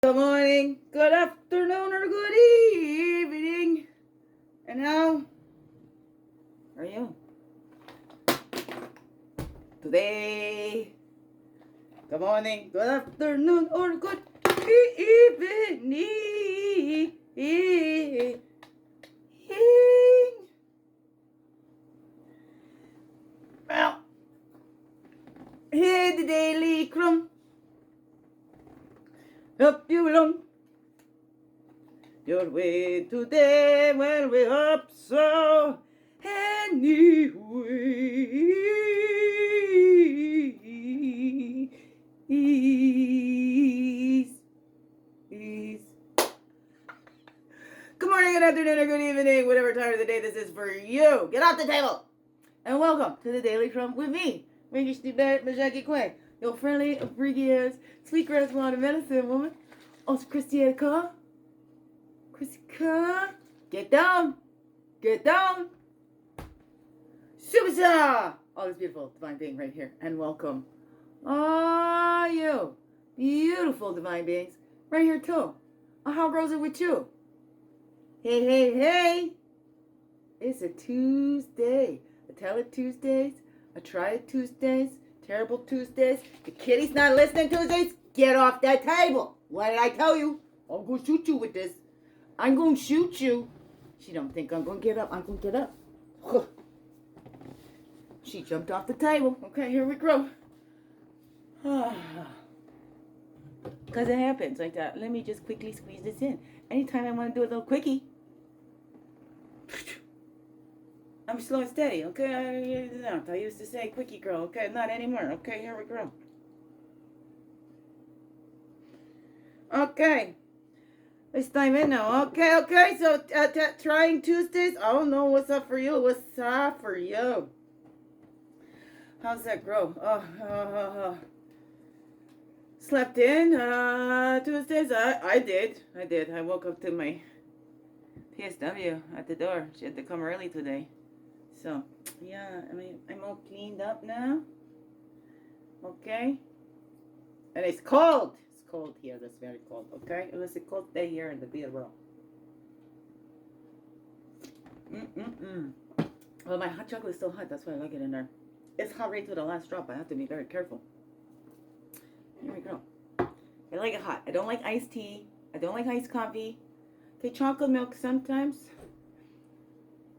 Good morning, good afternoon, or good evening. And how are you today? Good morning, good afternoon, or good evening. Well, here the daily CRUMB. Help you along your way today. Well, we hope so. Anyways, good morning, good afternoon, or good evening, whatever time of the day this is for you. Get off the table and welcome to the Daily CRUMB with me, English Tibet Majaki Quay, your friendly, freaky ass, sweetgrass water medicine woman. Also, Christy Car. Get down. Get down. Superstar. Oh, this beautiful divine being right here. And welcome. Ah, you beautiful divine beings right here too. How goes it with you? Hey. It's a Tuesday. I tell it Tuesdays. I try it Tuesdays. Terrible Tuesdays. The kitty's not listening Tuesdays. Get off that table. What did I tell you? I'm going to shoot you with this. I'm going to shoot you. She don't think I'm going to get up. I'm going to get up. She jumped off the table. Okay, here we go. Because it happens like that. Let me just quickly squeeze this in. Anytime I want to do a little quickie, I'm slow and steady, okay? I used to say quickie girl, okay? Not anymore, okay? Here we go. Okay. Let's dive in now. Okay. So, trying Tuesdays. I don't know what's up for you. What's up for you? How's that grow? Slept in Tuesdays. I did. I woke up to my PSW at the door. She had to come early today. So, yeah, I mean, I'm all cleaned up now. Okay. And it's cold. It's cold here. That's very cold. Okay. It was a cold day here in the Bureau. Well, my hot chocolate is still hot. That's why I like it in there. It's hot right to the last drop. I have to be very careful. Here we go. I like it hot. I don't like iced tea. I don't like iced coffee. Okay, chocolate milk sometimes.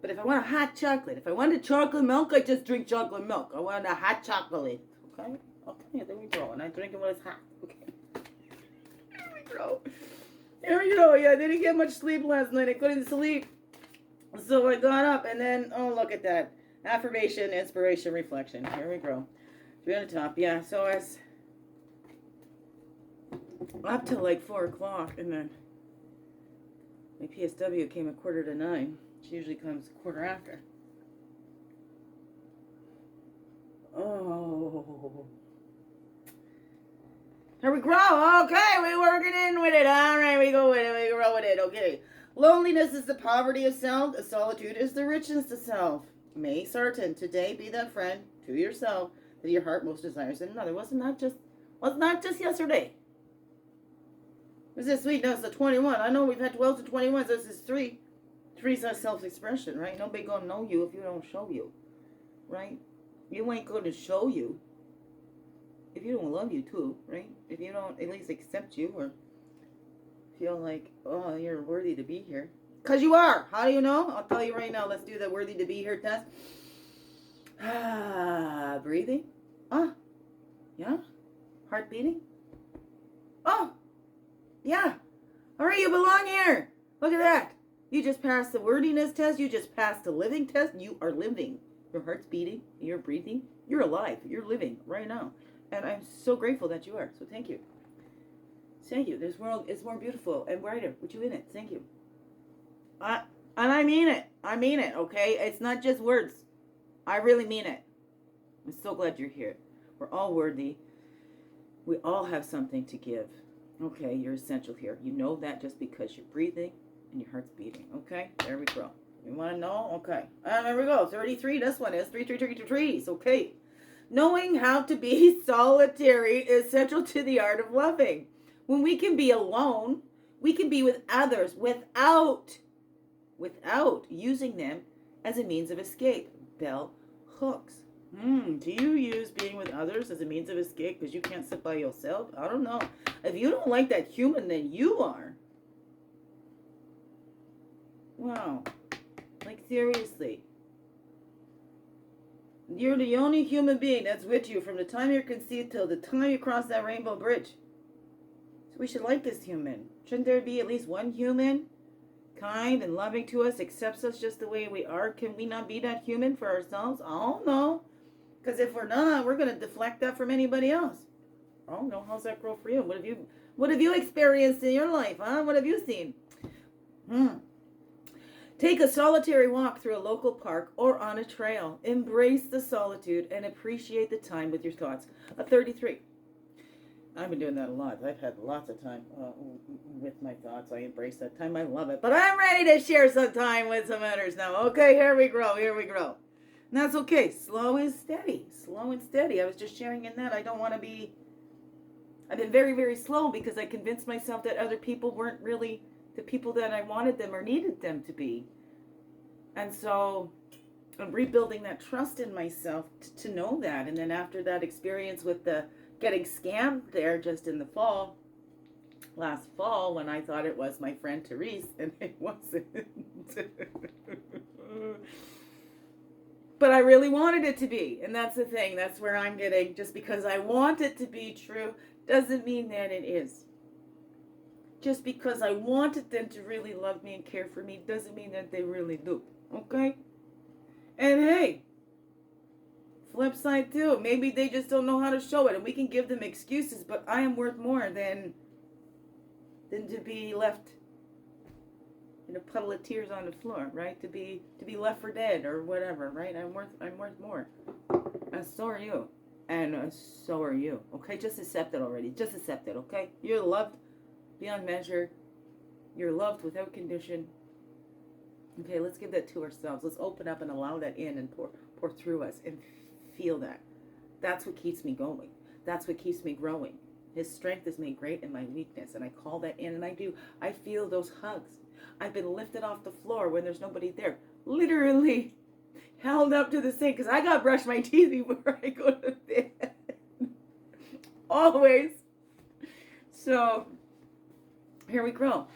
But if I want a hot chocolate, if I want a chocolate milk, I just drink chocolate milk. I want a hot chocolate. Okay? Okay, there we go. And I drink it when it's hot. Okay. Here we go. Yeah, I didn't get much sleep last night. I couldn't sleep. So I got up and then, oh, look at that. Affirmation, inspiration, reflection. Here we go. Three on the top. Yeah, so I was up till like 4 o'clock and then my PSW came at 8:45. She usually comes a quarter after. Oh. Here we go. Okay, we're working in with it. All right, we go with it. We roll with it. Okay. Loneliness is the poverty of self. Solitude is the richness of self. May Sarton, today be that friend to yourself that your heart most desires in another. Was not just yesterday. Was this week? No, it's the 21. I know we've had 12 to 21, so this is 3. 3 is self-expression, right? Nobody gonna know you if you don't show you, right? You ain't gonna show you if you don't love you too, right? If you don't at least accept you or feel like, oh, you're worthy to be here. Because you are. How do you know? I'll tell you right now. Let's do the worthy to be here test. Breathing. Yeah. Heart beating. Oh, yeah. All right, you belong here. Look at that. You just passed the wordiness test. You just passed the living test. You are living. Your heart's beating. You're breathing. You're alive. You're living right now. And I'm so grateful that you are. So thank you. Thank you. This world is more beautiful and brighter with you in it. Thank you. And I mean it. I mean it, okay? It's not just words. I really mean it. I'm so glad you're here. We're all worthy. We all have something to give. Okay, you're essential here. You know that just because you're breathing and your heart's beating. Okay, there we go. You want to know? Okay. There we go. 33. This one is 3. Okay. Knowing how to be solitary is central to the art of loving. When we can be alone, we can be with others without using them as a means of escape. Bell hooks. Do you use being with others as a means of escape because you can't sit by yourself? I don't know. If you don't like that human, then you are. Wow. Like, seriously. You're the only human being that's with you from the time you're conceived till the time you cross that rainbow bridge. So we should like this human. Shouldn't there be at least one human, kind and loving to us, accepts us just the way we are? Can we not be that human for ourselves? I don't know. Because if we're not, we're going to deflect that from anybody else. I don't know. How's that grow for you? What have you experienced in your life? Huh? What have you seen? Take a solitary walk through a local park or on a trail. Embrace the solitude and appreciate the time with your thoughts. A 33. I've been doing that a lot. I've had lots of time with my thoughts. I embrace that time. I love it. But I'm ready to share some time with some others now. Okay, here we grow. Here we grow. And that's okay. Slow and steady. Slow and steady. I was just sharing in that. I don't want to be... I've been very, very slow because I convinced myself that other people weren't really the people that I wanted them or needed them to be. And so I'm rebuilding that trust in myself to know that. And then after that experience with the getting scammed there just in the fall, last fall, when I thought it was my friend Therese, and it wasn't. But I really wanted it to be. And that's the thing. That's where I'm getting, just because I want it to be true doesn't mean that it is. Just because I wanted them to really love me and care for me doesn't mean that they really do. Okay? And hey, flip side too. Maybe they just don't know how to show it, and we can give them excuses, but I am worth more than to be left in a puddle of tears on the floor, right? To be left for dead or whatever, right? I'm worth more. And so are you. And so are you. Okay? Just accept it already. Just accept it, okay? You're loved beyond measure. You're loved without condition. Okay, let's give that to ourselves. Let's open up and allow that in and pour through us and feel that. That's what keeps me going. That's what keeps me growing. His strength is made great in my weakness, and I call that in, and I do. I feel those hugs. I've been lifted off the floor when there's nobody there. Literally held up to the sink because I got to brush my teeth before I go to bed. Always. So here we grow.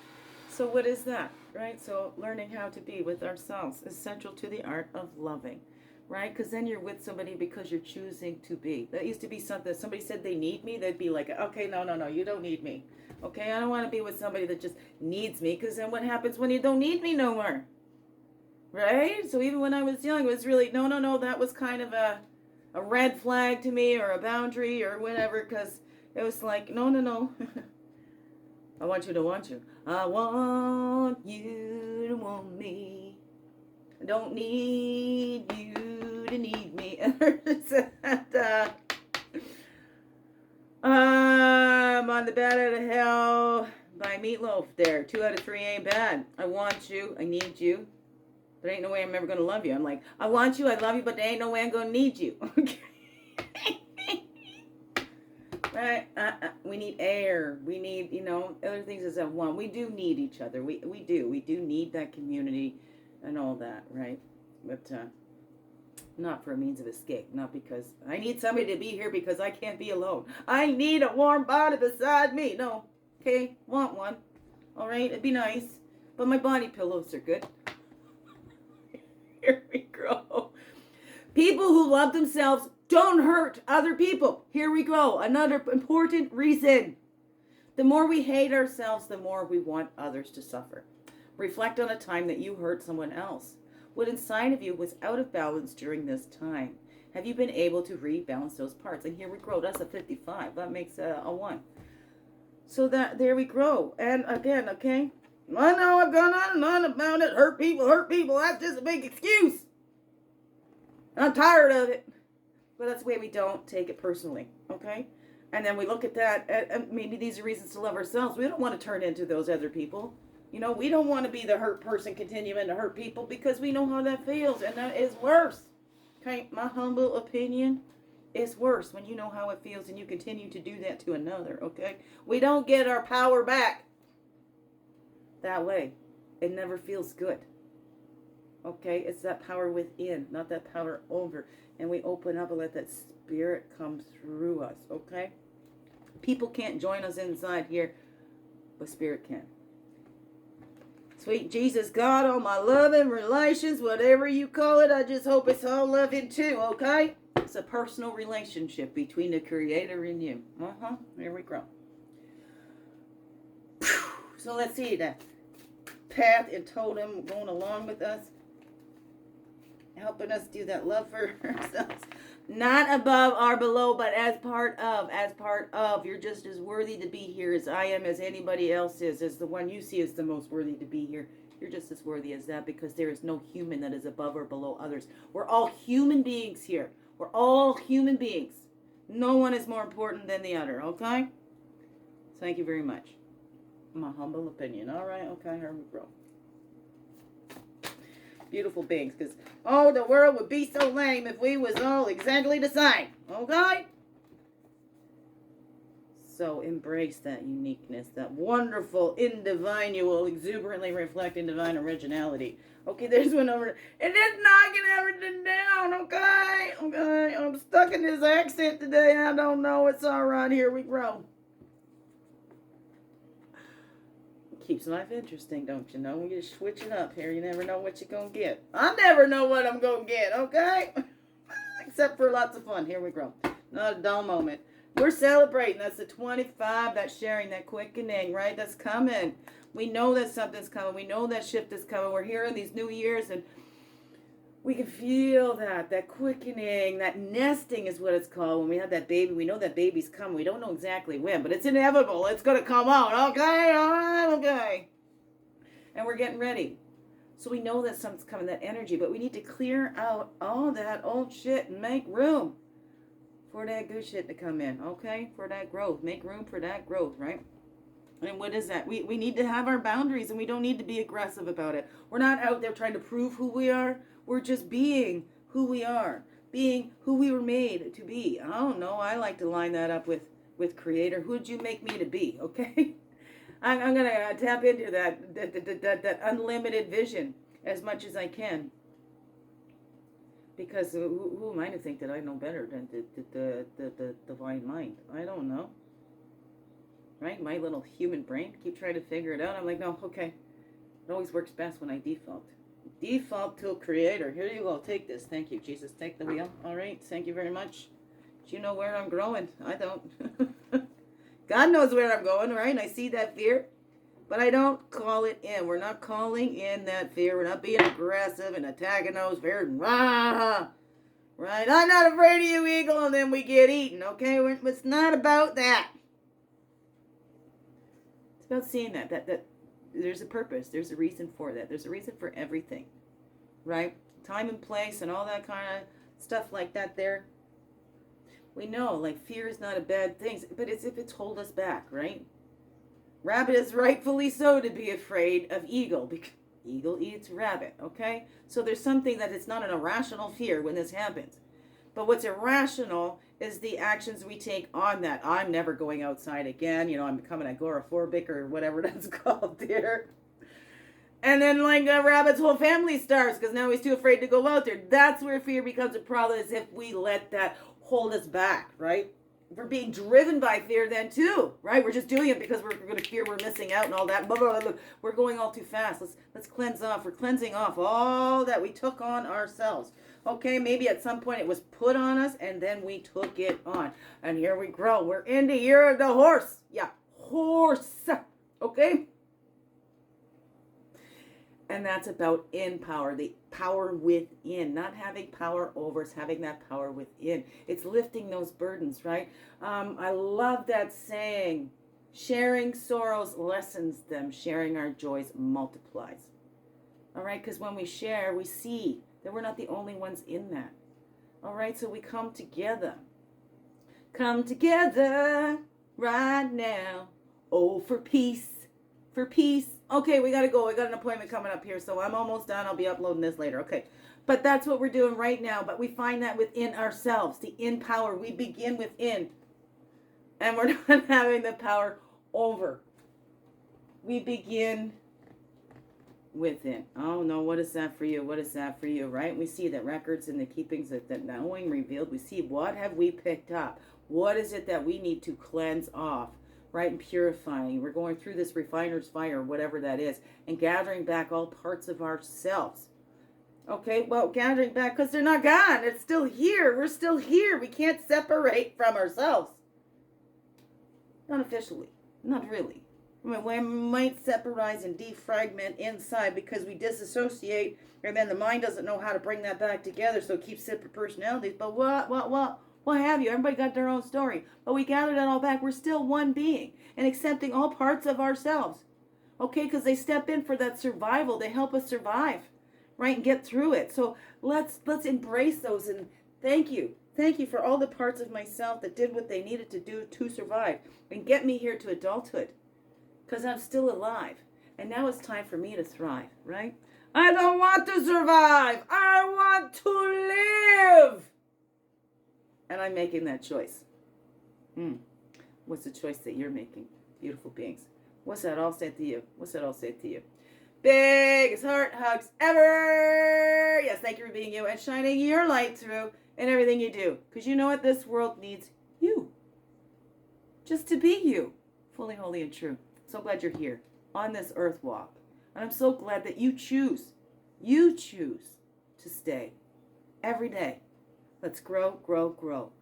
So what is that, right? So learning how to be with ourselves is central to the art of loving, right? Because then you're with somebody because you're choosing to be. That used to be something, somebody said they need me, they'd be like, okay, no, you don't need me. Okay, I don't want to be with somebody that just needs me, because then what happens when you don't need me no more? Right? So even when I was young, it was really, no, that was kind of a red flag to me, or a boundary or whatever, because it was like, no. I want you to want you. I want you to want me. I don't need you to need me. I'm on the bad out of hell by Meatloaf there. 2 out of 3 ain't bad. I want you. I need you. There ain't no way I'm ever going to love you. I'm like, I want you. I love you. But there ain't no way I'm going to need you. Okay. Right? We need air. We need, other things as a one. We do need each other. We do. We do need that community and all that, right? But not for a means of escape. Not because I need somebody to be here because I can't be alone. I need a warm body beside me. No. Okay? Want one. All right? It'd be nice. But my body pillows are good. Here we go. People who love themselves don't hurt other people. Here we go. Another important reason. The more we hate ourselves, the more we want others to suffer. Reflect on a time that you hurt someone else. What inside of you was out of balance during this time? Have you been able to rebalance those parts? And here we grow. That's a 55. That makes a 1. So there we grow. And again, okay? I know I've gone on and on about it. Hurt people. That's just a big excuse. I'm tired of it. But that's the way we don't take it personally, okay? And then we look at that, and maybe these are reasons to love ourselves. We don't want to turn into those other people. We don't want to be the hurt person continuing to hurt people because we know how that feels, and that is worse. Okay, my humble opinion. It's worse when you know how it feels and you continue to do that to another, okay? We don't get our power back that way. It never feels good. Okay? It's that power within, not that power over. And we open up and let that spirit come through us, okay? People can't join us inside here, but spirit can. Sweet Jesus God, all my loving relations, whatever you call it, I just hope it's all loving too, okay? It's a personal relationship between the Creator and you. Here we go. So let's see that path and totem going along with us, helping us do that love for ourselves. Not above or below, but as part of. As part of. You're just as worthy to be here as I am, as anybody else is. As the one you see is the most worthy to be here. You're just as worthy as that, because there is no human that is above or below others. We're all human beings here. We're all human beings. No one is more important than the other, okay? Thank you very much. My humble opinion. All right, okay, here we go. Beautiful beings, because the world would be so lame if we was all exactly the same, okay? So embrace that uniqueness, that wonderful, individual, exuberantly reflecting divine originality. Okay, there's one over there. And it's knocking everything down, okay? Okay, I'm stuck in this accent today. I don't know. It's all right. Here we go. Keeps life interesting, don't you know? We just switch it up here. You never know what you're going to get. I never know what I'm going to get, okay? Except for lots of fun. Here we go. Not a dull moment. We're celebrating. That's the 25. That's sharing, that quickening, right? That's coming. We know that something's coming. We know that shift is coming. We're here in these new years, and we can feel that quickening, that nesting is what it's called. When we have that baby, we know that baby's coming. We don't know exactly when, but it's inevitable. It's going to come out. Okay, all right, okay. And we're getting ready. So we know that something's coming, that energy, but we need to clear out all that old shit and make room for that good shit to come in, okay? For that growth. Make room for that growth, right? And what is that? We need to have our boundaries, and we don't need to be aggressive about it. We're not out there trying to prove who we are. We're just being who we are. Being who we were made to be. I don't know. I like to line that up with Creator. Who'd you make me to be, okay? I'm going to tap into that unlimited vision as much as I can. Because who am I to think that I know better than the divine mind? I don't know. Right? My little human brain keep trying to figure it out. I'm like, no, okay. It always works best when I default. Default to Creator. Here you go. Take this. Thank you, Jesus. Take the wheel. All right. Thank you very much. Do you know where I'm growing? I don't. God knows where I'm going, right? I see that fear, but I don't call it in. We're not calling in that fear. We're not being aggressive and attacking those fears. Rah! Right? I'm not afraid of you, eagle, and then we get eaten, okay? It's not about that. It's about seeing that there's a purpose. There's a reason for that. There's a reason for everything, right? Time and place and all that kind of stuff like that there. We know, like, fear is not a bad thing, but it's if it's hold us back, right? Rabbit is rightfully so to be afraid of eagle, because eagle eats rabbit, okay? So there's something that it's not an irrational fear when this happens. But what's irrational is the actions we take on that. I'm never going outside again. You know, I'm becoming agoraphobic or whatever that's called there. And then, like, the rabbit's whole family starves because now he's too afraid to go out there. That's where fear becomes a problem, is if we let that hold us back, right? We're being driven by fear then too, right? We're just doing it because we're going to fear we're missing out and all that. Blah, blah, blah. We're going all too fast. Let's cleanse off. We're cleansing off all that we took on ourselves. Okay, maybe at some point it was put on us and then we took it on. And here we grow. We're in the year of the horse. Yeah, horse. Okay? And that's about in power, the power within, not having power over us, having that power within. It's lifting those burdens, right? I love that saying, sharing sorrows lessens them, sharing our joys multiplies. All right, because when we share, we see that we're not the only ones in that. All right, so we come together. Come together right now. Oh, for peace, Okay, we got to go. I got an appointment coming up here, so I'm almost done. I'll be uploading this later. Okay. But that's what we're doing right now. But we find that within ourselves, the in power. We begin within. And we're not having the power over. We begin within. Oh no, what is that for you? What is that for you, right? We see the records and the keepings that knowing revealed. We see what have we picked up? What is it that we need to cleanse off, right? And purifying. We're going through this refiner's fire, whatever that is, and gathering back all parts of ourselves. Okay, well, gathering back because they're not gone. It's still here. We're still here. We can't separate from ourselves. Not officially. Not really. I mean, we might separate and defragment inside because we disassociate, and then the mind doesn't know how to bring that back together, so it keeps separate personalities. But what have you? Everybody got their own story. But we gathered that all back. We're still one being and accepting all parts of ourselves. Okay, because they step in for that survival. They help us survive, right, and get through it. So let's embrace those and thank you. Thank you for all the parts of myself that did what they needed to do to survive and get me here to adulthood. Because I'm still alive. And now it's time for me to thrive, right? I don't want to survive. I want to live. And I'm making that choice. What's the choice that you're making? Beautiful beings. What's that all say to you? What's that all say to you? Biggest heart hugs ever. Yes, thank you for being you and shining your light through in everything you do. Because you know what? This world needs you. Just to be you. Fully, holy, and true. So glad you're here on this earth walk. And I'm so glad that you choose to stay every day. Let's grow, grow, grow.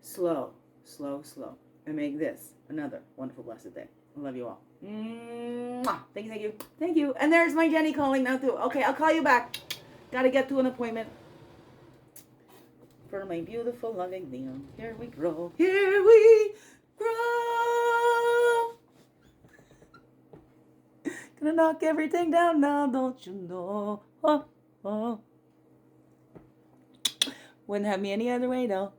Slow, slow, slow. And make this another wonderful, blessed day. I love you all. Mwah. Thank you, thank you, thank you. And there's my Jenny calling now too. Okay, I'll call you back. Got to get to an appointment. For my beautiful, loving Leo. Here we grow. Here we grow. Gonna knock everything down now, don't you know? Oh, oh. Wouldn't have me any other way, though.